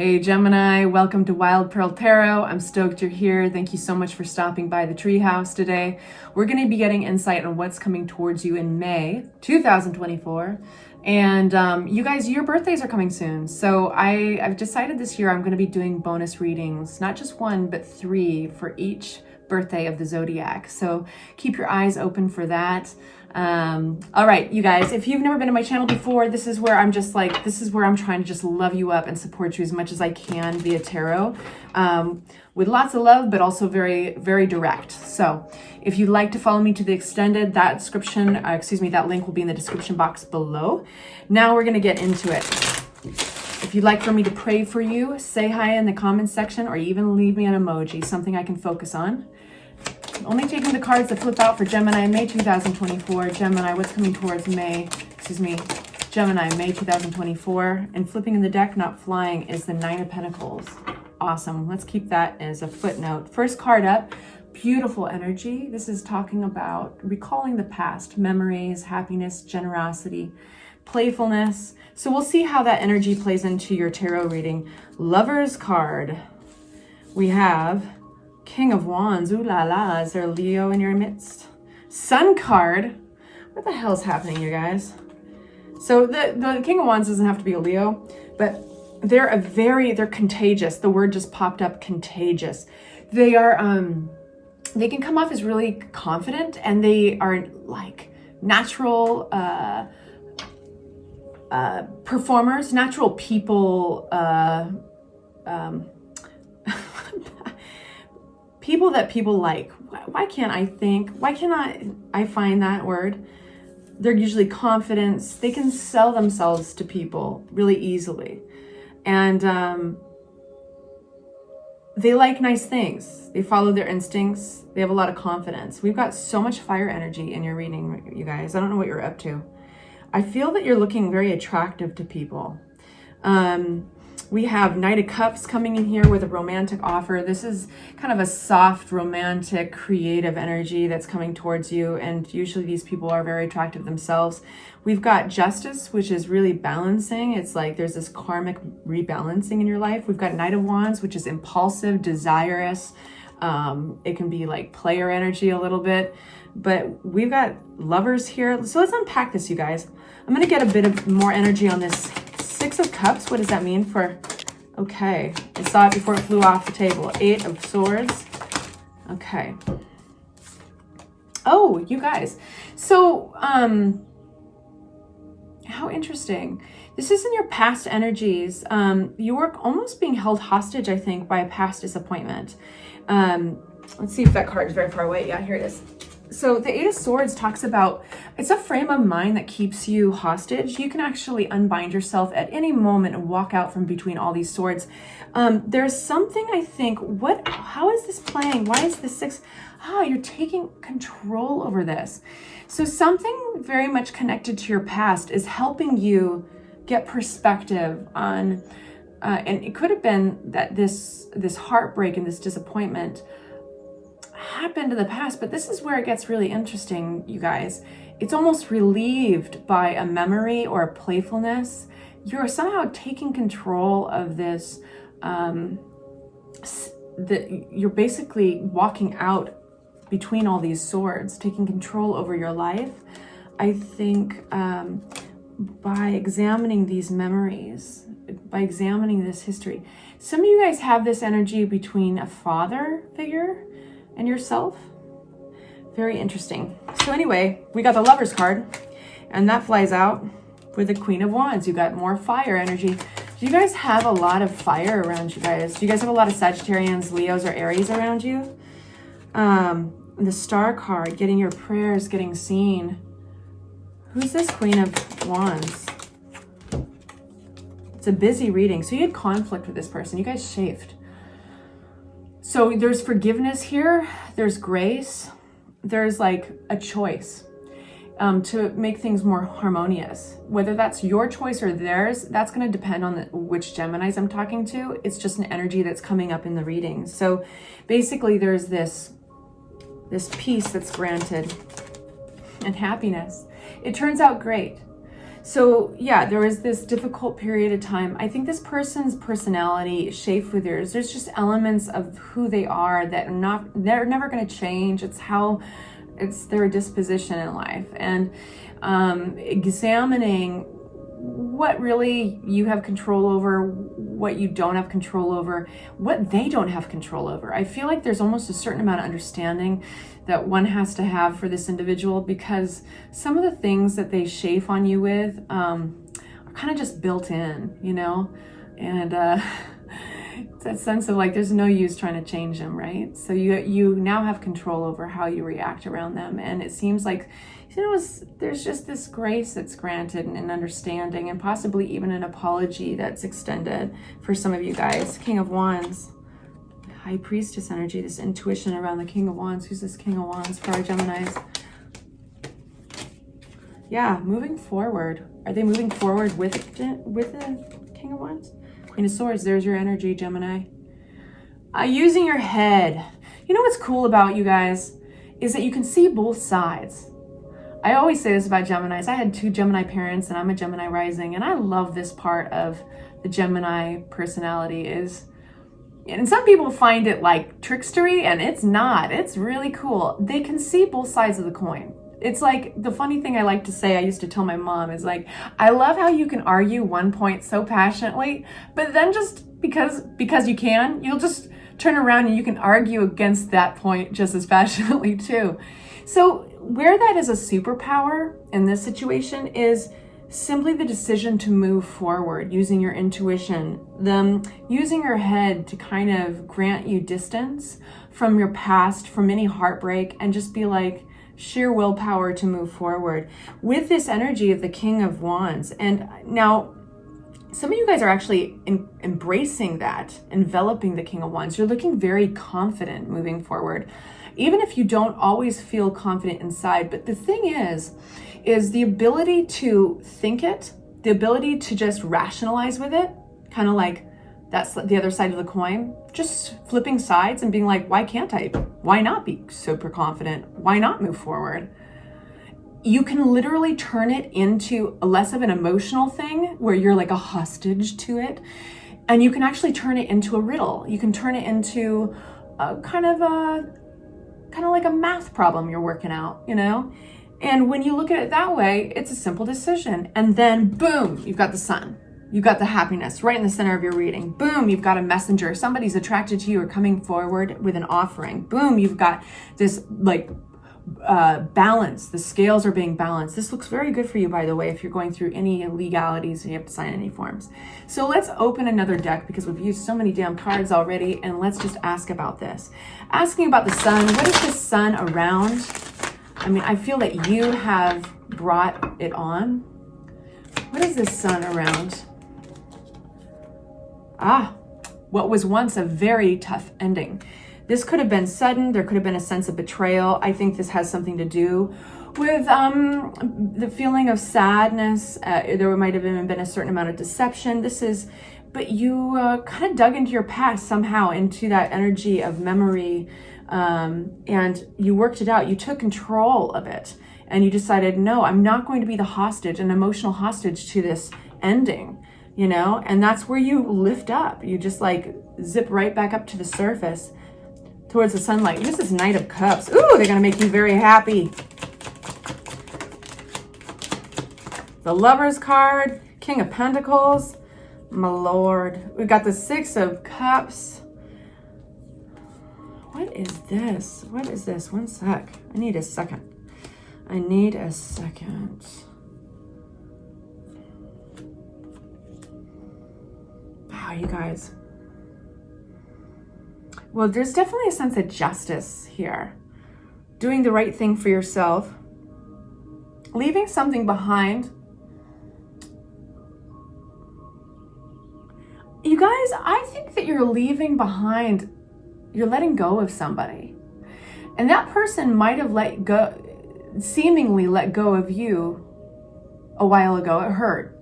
Hey Gemini, welcome to Wild Pearl Tarot. I'm stoked you're here. Thank you so much for stopping by the treehouse today. We're going to be getting insight on what's coming towards you in May 2024. And you guys, your birthdays are coming soon. So I've decided this year I'm going to be doing bonus readings, not just one, but 3 for each birthday of the Zodiac. So keep your eyes open for that. All right, you guys, if you've never been to my channel before, this is where I'm trying to just love you up and support you as much as I can via tarot, with lots of love, but also very, very direct. So if you'd like to follow me to the extended, that link will be in the description box below. Now we're going to get into it. If you'd like for me to pray for you, say hi in the comments section, or even leave me an emoji, something I can focus on. I'm only taking the cards that flip out for Gemini, May 2024. Gemini, what's coming towards Gemini, May 2024. And flipping in the deck, not flying, is the 9 of Pentacles. Awesome. Let's keep that as a footnote. First card up, beautiful energy. This is talking about recalling the past, memories, happiness, generosity, playfulness. So we'll see how that energy plays into your tarot reading. Lover's card. We have King of Wands. Ooh la la, is there a Leo in your midst? Sun card. What the hell's happening, you guys? So the King of Wands doesn't have to be a Leo, but they're contagious. The word just popped up, contagious. They are, they can come off as really confident, and they are like natural performers, natural people, people that people like. Why can't I find that word? They're usually confident. They can sell themselves to people really easily. And they like nice things. They follow their instincts. They have a lot of confidence. We've got so much fire energy in your reading, you guys. I don't know what you're up to. I feel that you're looking very attractive to people. We have Knight of Cups coming in here with a romantic offer. This is kind of a soft, romantic, creative energy that's coming towards you. And usually these people are very attractive themselves. We've got Justice, which is really balancing. It's like there's this karmic rebalancing in your life. We've got Knight of Wands, which is impulsive, desirous. It can be like player energy a little bit. But we've got Lovers here. So let's unpack this, you guys. I'm going to get a bit of more energy on this 6 of Cups. What does that mean for... Okay, I saw it before it flew off the table. 8 of Swords. Okay. Oh, you guys. So, how interesting. This is in your past energies. You were almost being held hostage, I think, by a past disappointment. Let's see if that card is very far away. Yeah, here it is. So the 8 of Swords talks about, it's a frame of mind that keeps you hostage. You can actually unbind yourself at any moment and walk out from between all these swords. There's something, I think, how is this playing? Why is this 6? You're taking control over this. So something very much connected to your past is helping you get perspective on, and it could have been that this heartbreak and this disappointment happened in the past, but this is where it gets really interesting, you guys. It's almost relieved by a memory or a playfulness. You're somehow taking control of this. You're basically walking out between all these swords, taking control over your life. I think by examining these memories, by examining this history, some of you guys have this energy between a father figure and yourself. Very interesting. So anyway, we got the Lover's card, and that flies out with the Queen of Wands. You got more fire energy. Do you guys have a lot of fire around you guys? Do you guys have a lot of Sagittarians, Leos, or Aries around you? The Star card, getting your prayers getting seen. Who's this Queen of Wands? It's a busy reading. So you had conflict with this person. You guys chafed. So there's forgiveness here. There's grace. There's like a choice to make things more harmonious. Whether that's your choice or theirs, that's going to depend on which Geminis I'm talking to. It's just an energy that's coming up in the reading. So basically there's this peace that's granted and happiness. It turns out great. So yeah, there was this difficult period of time. I think this person's personality shaped with yours. There's just elements of who they are that they're never going to change. It's their disposition in life. And examining what really you have control over, what you don't have control over, what they don't have control over. I feel like there's almost a certain amount of understanding that one has to have for this individual, because some of the things that they chafe on you with are kind of just built in, you know? And it's that sense of like, there's no use trying to change them, right? So you now have control over how you react around them. And it seems like, you know, there's just this grace that's granted and an understanding, and possibly even an apology that's extended for some of you guys. King of Wands, High Priestess energy, this intuition around the King of Wands. Who's this King of Wands for our Geminis? Yeah, moving forward. Are they moving forward with the King of Wands? Queen of Swords, there's your energy, Gemini. Using your head. You know what's cool about you guys is that you can see both sides. I always say this about Geminis. I had 2 Gemini parents, and I'm a Gemini rising, and I love this part of the Gemini personality and some people find it like trickstery, and it's not. It's really cool. They can see both sides of the coin. It's like the funny thing I like to say, I used to tell my mom, is like, I love how you can argue one point so passionately, but then just because you can, you'll just turn around and you can argue against that point just as passionately too. So where that is a superpower in this situation is simply the decision to move forward using your intuition, using your head to kind of grant you distance from your past, from any heartbreak, and just be like sheer willpower to move forward with this energy of the King of Wands. And now some of you guys are actually embracing that, enveloping the King of Wands. You're looking very confident moving forward, even if you don't always feel confident inside. But the thing is the ability to think it, the ability to just rationalize with it, kind of like that's the other side of the coin, just flipping sides and being like, why can't I? Why not be super confident? Why not move forward? You can literally turn it into less of an emotional thing where you're like a hostage to it. And you can actually turn it into a riddle. You can turn it into a kind of like a math problem you're working out, you know? And when you look at it that way, it's a simple decision. And then boom, you've got the sun. You've got the happiness right in the center of your reading. Boom, you've got a messenger. Somebody's attracted to you or coming forward with an offering. Boom, you've got this like balance. The scales are being balanced. This looks very good for you, by the way, if you're going through any legalities and you have to sign any forms. So let's open another deck because we've used so many damn cards already, and let's just ask about this. Asking about the sun. What is the sun around? I mean, I feel that you have brought it on. What is this sun around? What was once a very tough ending. This could have been sudden. There could have been a sense of betrayal. I think this has something to do with the feeling of sadness. There might have even been a certain amount of deception. But you kind of dug into your past somehow, into that energy of memory, and you worked it out. You took control of it, and you decided, no, I'm not going to be the hostage, an emotional hostage to this ending, you know? And that's where you lift up. You just like zip right back up to the surface towards the sunlight. This is Knight of Cups. Ooh, they're gonna make you very happy. The Lover's card, King of Pentacles, my Lord. We've got the Six of Cups. What is this? What is this? One sec. I need a second. Wow, you guys. Well, there's definitely a sense of justice here. Doing the right thing for yourself. Leaving something behind. You guys, I think that you're leaving behind, you're letting go of somebody. And that person might have seemingly let go of you a while ago. It hurt.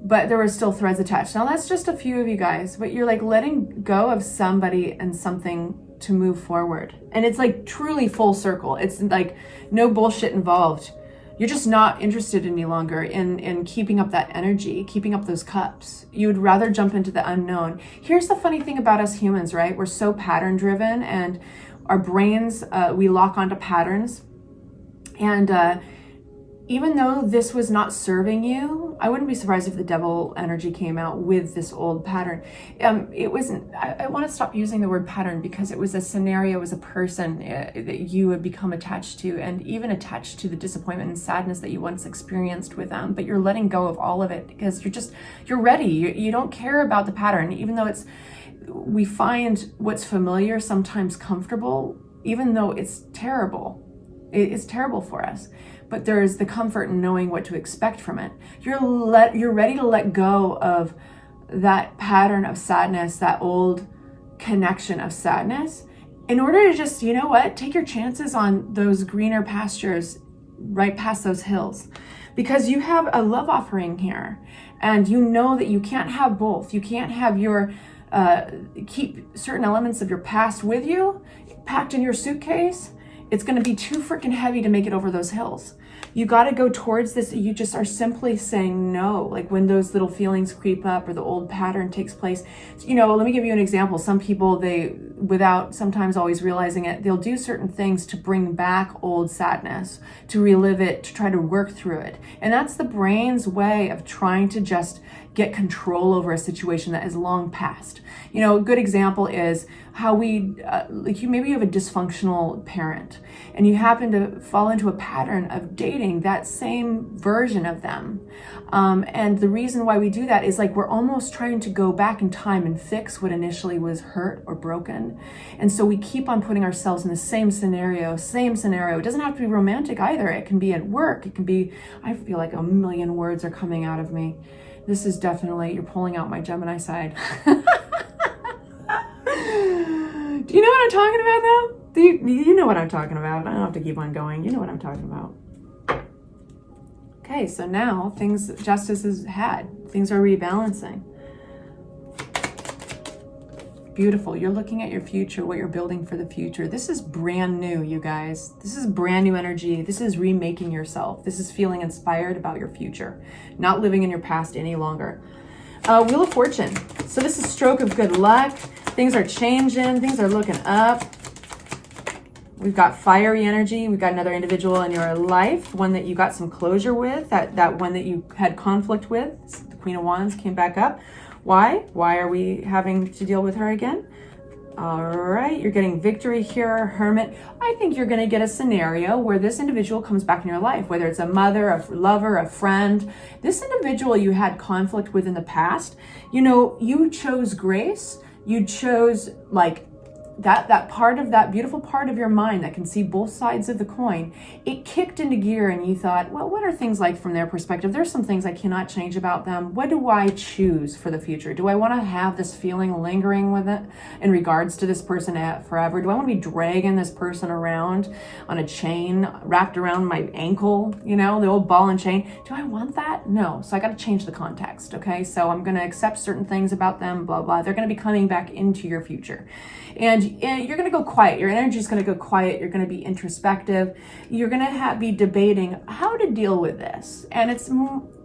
But there were still threads attached. Now that's just a few of you guys, but you're like letting go of somebody and something to move forward. And it's like truly full circle. It's like no bullshit involved. You're just not interested any longer in keeping up that energy, keeping up those cups. You would rather jump into the unknown. Here's the funny thing about us humans, right? We're so pattern driven, and our brains, we lock onto patterns. And even though this was not serving you, I wouldn't be surprised if the devil energy came out with this old pattern. It wasn't, I want to stop using the word pattern, because it was a scenario, it was a person that you had become attached to, and even attached to the disappointment and sadness that you once experienced with them. But you're letting go of all of it because you're ready. You don't care about the pattern, even though we find what's familiar sometimes comfortable, even though it's terrible. It's terrible for us. But there is the comfort in knowing what to expect from it. You're ready to let go of that pattern of sadness, that old connection of sadness, in order to just, you know what, take your chances on those greener pastures right past those hills. Because you have a love offering here, and you know that you can't have both. You can't have keep certain elements of your past with you, packed in your suitcase. It's going to be too freaking heavy to make it over those hills. You got to go towards this. You just are simply saying no. Like when those little feelings creep up or the old pattern takes place. Let me give you an example. Some people, without sometimes always realizing it, they'll do certain things to bring back old sadness, to relive it, to try to work through it. And that's the brain's way of trying to just get control over a situation that is long past. A good example is how maybe you have a dysfunctional parent, and you happen to fall into a pattern of dating that same version of them. And the reason why we do that is like we're almost trying to go back in time and fix what initially was hurt or broken. And so we keep on putting ourselves in the same scenario. It doesn't have to be romantic either. It can be at work. It can be, I feel like a million words are coming out of me. This is definitely, you're pulling out my Gemini side. Do you know what I'm talking about though? You know what I'm talking about. I don't have to keep on going. You know what I'm talking about. Okay, so now justice is had. Things are rebalancing. Beautiful. You're looking at your future, what you're building for the future. This is brand new, you guys. This is brand new energy. This is remaking yourself. This is feeling inspired about your future, not living in your past any longer. Wheel of Fortune. So this is stroke of good luck. Things are changing. Things are looking up. We've got fiery energy. We've got another individual in your life, one that you got some closure with, that one that you had conflict with. The Queen of Wands came back up. Why? Why are we having to deal with her again? All right, you're getting victory here, Hermit. I think you're going to get a scenario where this individual comes back in your life, whether it's a mother, a lover, a friend. This individual you had conflict with in the past, you chose grace. You chose that part of that beautiful part of your mind that can see both sides of the coin. It kicked into gear and you thought, well, what are things like from their perspective? There's some things I cannot change about them. What do I choose for the future? Do I want to have this feeling lingering with it in regards to this person forever? Do I want to be dragging this person around on a chain wrapped around my ankle, the old ball and chain? Do I want that? No. So I got to change the context. Okay. So I'm going to accept certain things about them, blah, blah. They're going to be coming back into your future. And you're going to go quiet. Your energy is going to go quiet. You're going to be introspective. You're going to be debating how to deal with this. And it's,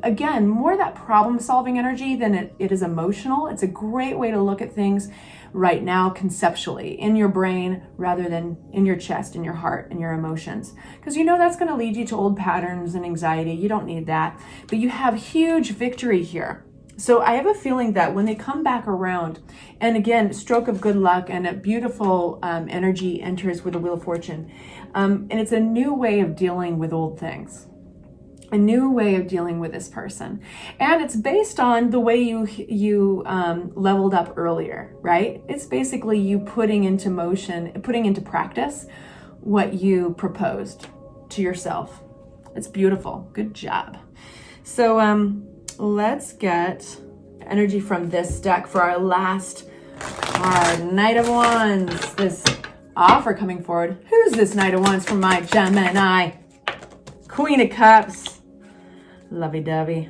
again, more that problem-solving energy than it is emotional. It's a great way to look at things right now conceptually in your brain rather than in your chest, in your heart, and your emotions. Because that's going to lead you to old patterns and anxiety. You don't need that. But you have huge victory here. So I have a feeling that when they come back around, and again, stroke of good luck and a beautiful energy enters with the Wheel of Fortune. And it's a new way of dealing with old things, a new way of dealing with this person. And it's based on the way you leveled up earlier, right? It's basically you putting into practice what you proposed to yourself. It's beautiful. Good job. So, let's get energy from this deck for our last card. Knight of Wands. This offer coming forward. Who's this Knight of Wands from my Gemini? Queen of Cups. Lovey-dovey.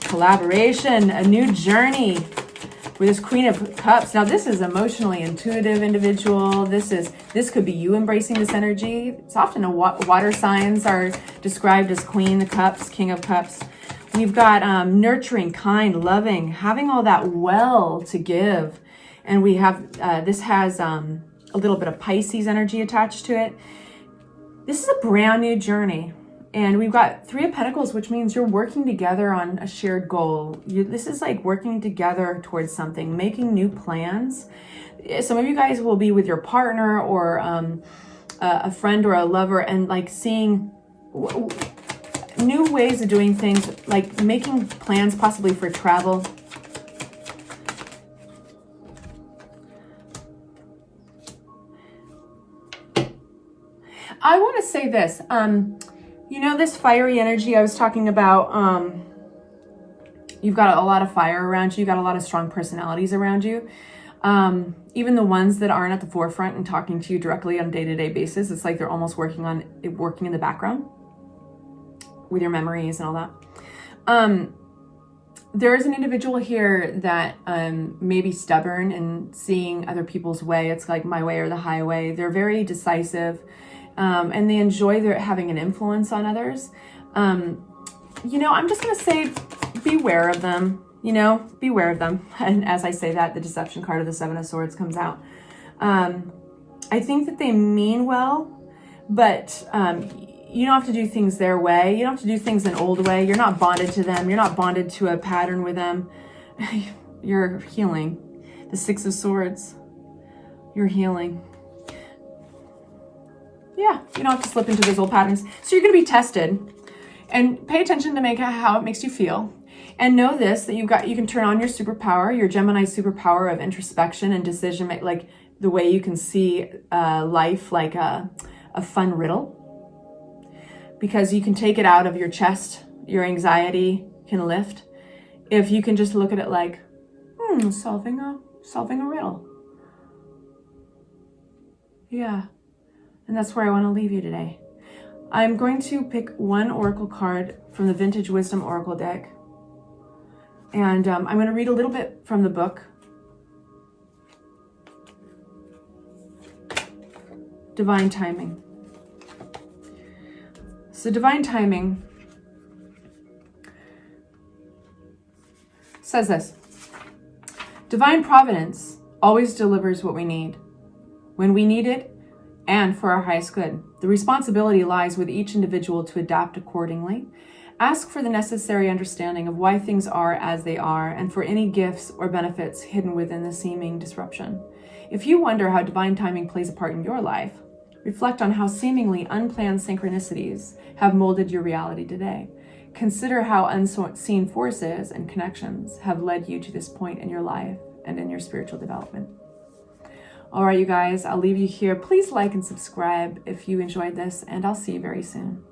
Collaboration. A new journey. with this Queen of Cups. Now this is emotionally intuitive individual. This could be you embracing this energy. It's often water signs are described as Queen of Cups, King of Cups. We've got nurturing, kind, loving, having all that well to give. And we have, this has a little bit of Pisces energy attached to it. This is a brand new journey. And we've got Three of Pentacles, which means you're working together on a shared goal. This is like working together towards something, making new plans. Some of you guys will be with your partner or a friend or a lover, and like seeing new ways of doing things, like making plans possibly for travel. I want to say this, you know, this fiery energy I was talking about, you've got a lot of fire around you. You've got a lot of strong personalities around you. Even the ones that aren't at the forefront and talking to you directly on a day-to-day basis, it's like they're almost working in the background with your memories and all that. There is an individual here that may be stubborn and seeing other people's way. It's like my way or the highway. They're very decisive. And they enjoy having an influence on others. You know, I'm just going to say, beware of them, you know, beware of them. And as I say that, the deception card of the Seven of Swords comes out. I think that they mean well, but you don't have to do things their way. You don't have to do things an old way. You're not bonded to them. You're not bonded to a pattern with them. You're healing. The Six of Swords. You're healing. Yeah, you don't have to slip into those old patterns. So you're going to be tested, and pay attention to how it makes you feel. And know this, that you can turn on your superpower, your Gemini superpower of introspection and decision, like the way you can see life like a fun riddle. Because you can take it out of your chest, your anxiety can lift. If you can just look at it like, solving a riddle. Yeah. And that's where I want to leave you today. I'm going to pick one oracle card from the Vintage Wisdom Oracle deck. And I'm going to read a little bit from the book. Divine Timing. So Divine Timing says this. Divine Providence always delivers what we need, when we need it, and for our highest good. The responsibility lies with each individual to adapt accordingly. Ask for the necessary understanding of why things are as they are, and for any gifts or benefits hidden within the seeming disruption. If you wonder how divine timing plays a part in your life, reflect on how seemingly unplanned synchronicities have molded your reality today. Consider how unseen forces and connections have led you to this point in your life and in your spiritual development. All right, you guys, I'll leave you here. Please like and subscribe if you enjoyed this, and I'll see you very soon.